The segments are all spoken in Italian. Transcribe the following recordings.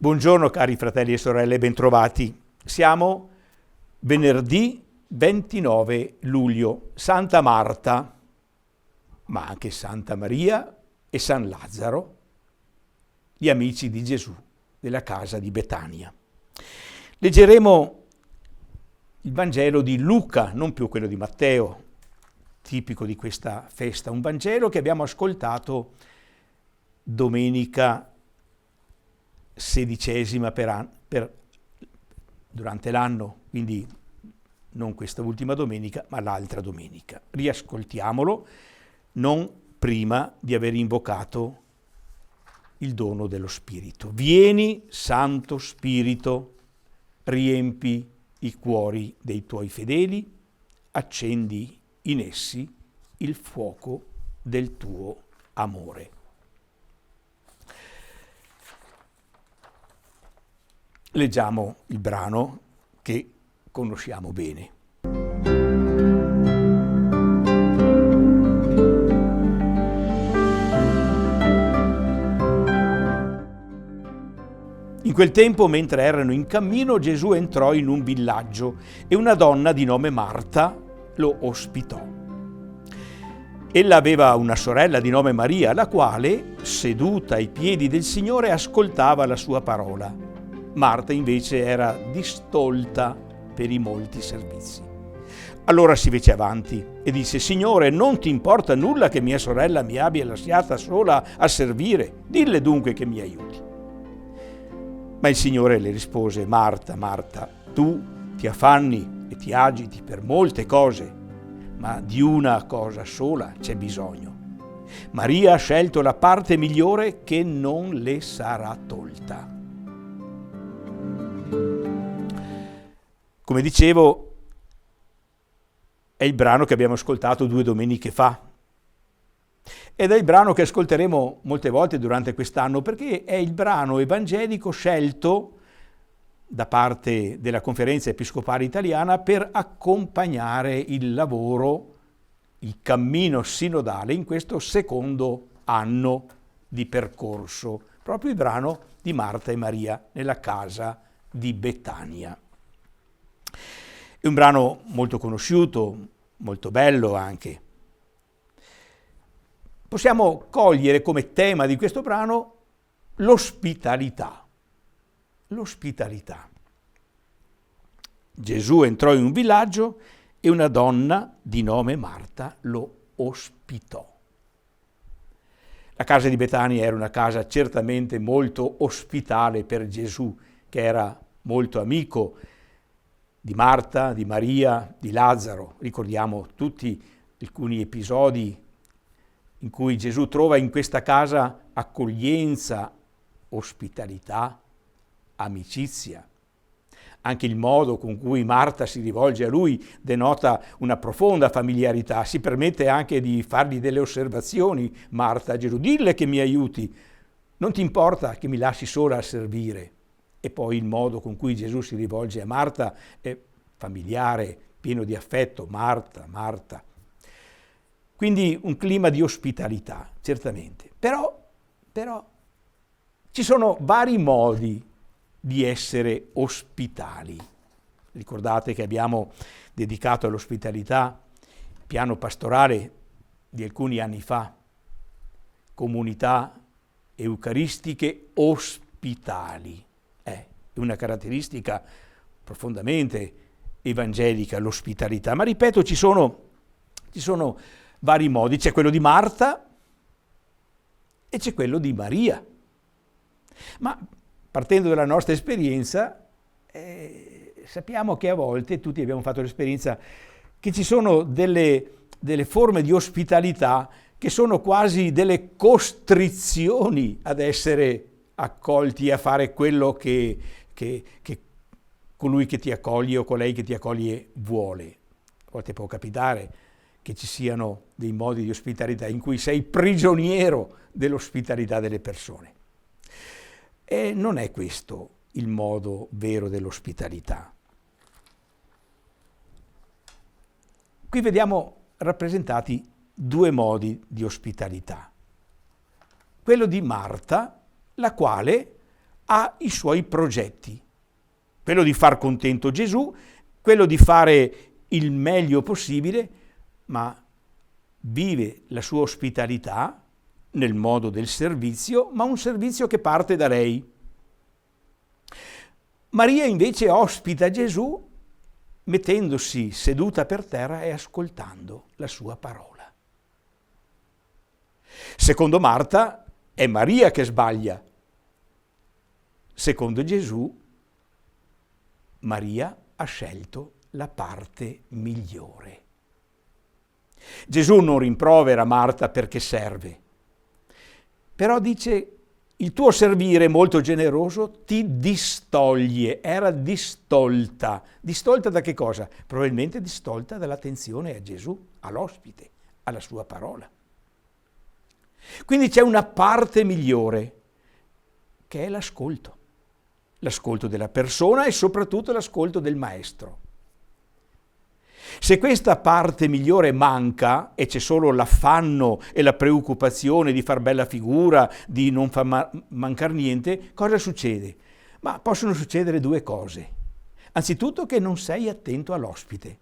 Buongiorno cari fratelli e sorelle, bentrovati. Siamo venerdì 29 luglio, Santa Marta, ma anche Santa Maria e San Lazzaro, gli amici di Gesù della casa di Betania. Leggeremo il Vangelo di Luca, non più quello di Matteo, tipico di questa festa, un Vangelo che abbiamo ascoltato domenica 16ª durante l'anno, quindi non questa ultima domenica, ma l'altra domenica. Riascoltiamolo, non prima di aver invocato il dono dello Spirito. Vieni, Santo Spirito, riempi i cuori dei tuoi fedeli, accendi in essi il fuoco del tuo amore. Leggiamo il brano che conosciamo bene. In quel tempo, mentre erano in cammino, Gesù entrò in un villaggio e una donna di nome Marta lo ospitò. Ella aveva una sorella di nome Maria, la quale, seduta ai piedi del Signore, ascoltava la sua parola. Marta invece era distolta per i molti servizi. Allora si fece avanti e disse: Signore, non ti importa nulla che mia sorella mi abbia lasciata sola a servire? Dille dunque che mi aiuti. Ma il Signore le rispose: Marta, Marta, tu ti affanni e ti agiti per molte cose, ma di una cosa sola c'è bisogno. Maria ha scelto la parte migliore che non le sarà tolta. Come dicevo, è il brano che abbiamo ascoltato 2 domeniche fa ed è il brano che ascolteremo molte volte durante quest'anno, perché è il brano evangelico scelto da parte della Conferenza Episcopale Italiana per accompagnare il lavoro, il cammino sinodale in questo secondo anno di percorso, proprio il brano di Marta e Maria nella casa di Betania. È un brano molto conosciuto, molto bello anche. Possiamo cogliere come tema di questo brano l'ospitalità. L'ospitalità. Gesù entrò in un villaggio e una donna di nome Marta lo ospitò. La casa di Betania era una casa certamente molto ospitale per Gesù, che era molto amico di Marta, di Maria, di Lazzaro. Ricordiamo tutti alcuni episodi in cui Gesù trova in questa casa accoglienza, ospitalità, amicizia. Anche il modo con cui Marta si rivolge a lui denota una profonda familiarità. Si permette anche di fargli delle osservazioni. Marta, Gesù, dille che mi aiuti. Non ti importa che mi lasci sola a servire? E poi il modo con cui Gesù si rivolge a Marta è familiare, pieno di affetto. Marta, Marta. Quindi un clima di ospitalità, certamente. Però ci sono vari modi di essere ospitali. Ricordate che abbiamo dedicato all'ospitalità il piano pastorale di alcuni anni fa, comunità eucaristiche ospitali. È una caratteristica profondamente evangelica l'ospitalità, ma ripeto, ci sono vari modi. C'è quello di Marta e c'è quello di Maria. Ma partendo dalla nostra esperienza, sappiamo che a volte, tutti abbiamo fatto l'esperienza, che ci sono delle forme di ospitalità che sono quasi delle costrizioni ad essere accolti, a fare quello che colui che ti accoglie o colei che ti accoglie vuole. A volte può capitare che ci siano dei modi di ospitalità in cui sei prigioniero dell'ospitalità delle persone. E non è questo il modo vero dell'ospitalità. Qui vediamo rappresentati 2 modi di ospitalità. Quello di Marta, la quale ha i suoi progetti, quello di far contento Gesù, quello di fare il meglio possibile, ma vive la sua ospitalità nel modo del servizio, ma un servizio che parte da lei. Maria invece ospita Gesù mettendosi seduta per terra e ascoltando la sua parola. Secondo Marta è Maria che sbaglia. Secondo Gesù, Maria ha scelto la parte migliore. Gesù non rimprovera Marta perché serve, però dice: il tuo servire molto generoso ti distoglie. Era distolta. Distolta da che cosa? Probabilmente distolta dall'attenzione a Gesù, all'ospite, alla sua parola. Quindi c'è una parte migliore, che è l'ascolto. L'ascolto della persona e soprattutto l'ascolto del maestro. Se questa parte migliore manca e c'è solo l'affanno e la preoccupazione di far bella figura, di non far mancare niente, cosa succede? Ma possono succedere due cose. Anzitutto che non sei attento all'ospite,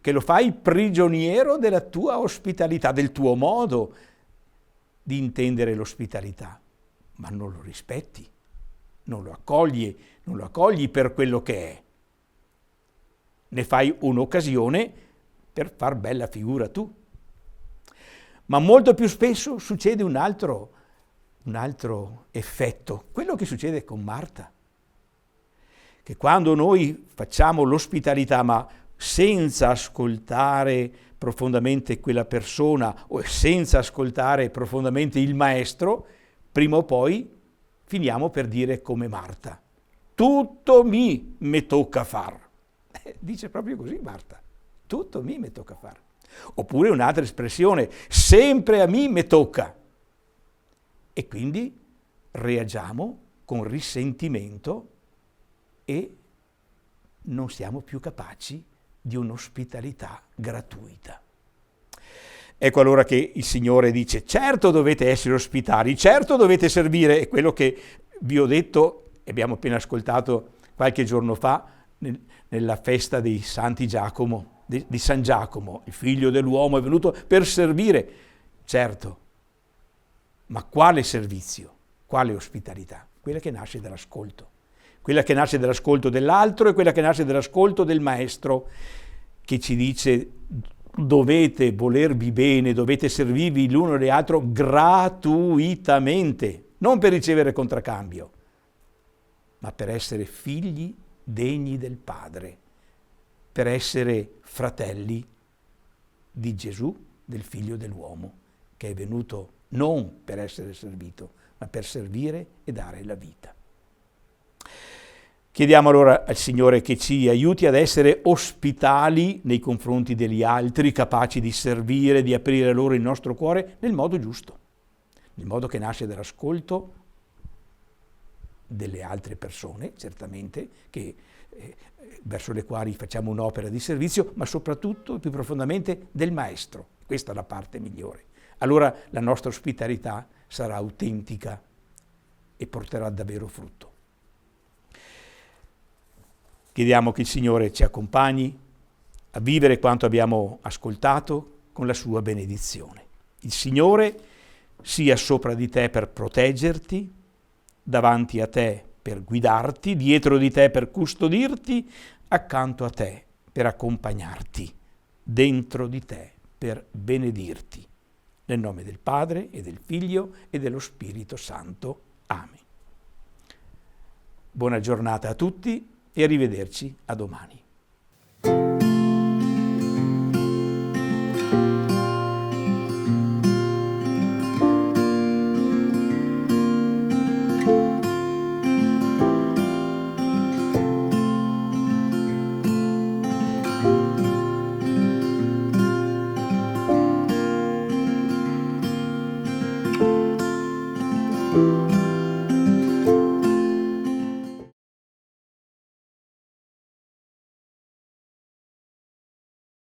che lo fai prigioniero della tua ospitalità, del tuo modo di intendere l'ospitalità, ma non lo rispetti, non lo accogli per quello che è. Ne fai un'occasione per far bella figura tu. Ma molto più spesso succede un altro effetto, quello che succede con Marta, che quando noi facciamo l'ospitalità ma senza ascoltare profondamente quella persona o senza ascoltare profondamente il maestro, prima o poi finiamo per dire come Marta: tutto me tocca far. Dice proprio così Marta: tutto me tocca far. Oppure un'altra espressione: sempre a me tocca. E quindi reagiamo con risentimento e non siamo più capaci di un'ospitalità gratuita. Ecco allora che il Signore dice: certo dovete essere ospitali, certo dovete servire. È quello che vi ho detto e abbiamo appena ascoltato qualche giorno fa nella festa dei Santi Giacomo, di San Giacomo. Il figlio dell'uomo è venuto per servire, certo, ma quale servizio, quale ospitalità? Quella che nasce dall'ascolto, quella che nasce dall'ascolto dell'altro e quella che nasce dall'ascolto del maestro, che ci dice: dovete volervi bene, dovete servirvi l'uno e l'altro gratuitamente, non per ricevere contraccambio, ma per essere figli degni del Padre, per essere fratelli di Gesù, del Figlio dell'uomo, che è venuto non per essere servito, ma per servire e dare la vita. Chiediamo allora al Signore che ci aiuti ad essere ospitali nei confronti degli altri, capaci di servire, di aprire loro il nostro cuore nel modo giusto, nel modo che nasce dall'ascolto delle altre persone, certamente, verso le quali facciamo un'opera di servizio, ma soprattutto, più profondamente, del Maestro. Questa è la parte migliore. Allora la nostra ospitalità sarà autentica e porterà davvero frutto. Chiediamo che il Signore ci accompagni a vivere quanto abbiamo ascoltato con la sua benedizione. Il Signore sia sopra di te per proteggerti, davanti a te per guidarti, dietro di te per custodirti, accanto a te per accompagnarti, dentro di te per benedirti. Nel nome del Padre e del Figlio e dello Spirito Santo. Amen. Buona giornata a tutti e arrivederci a domani.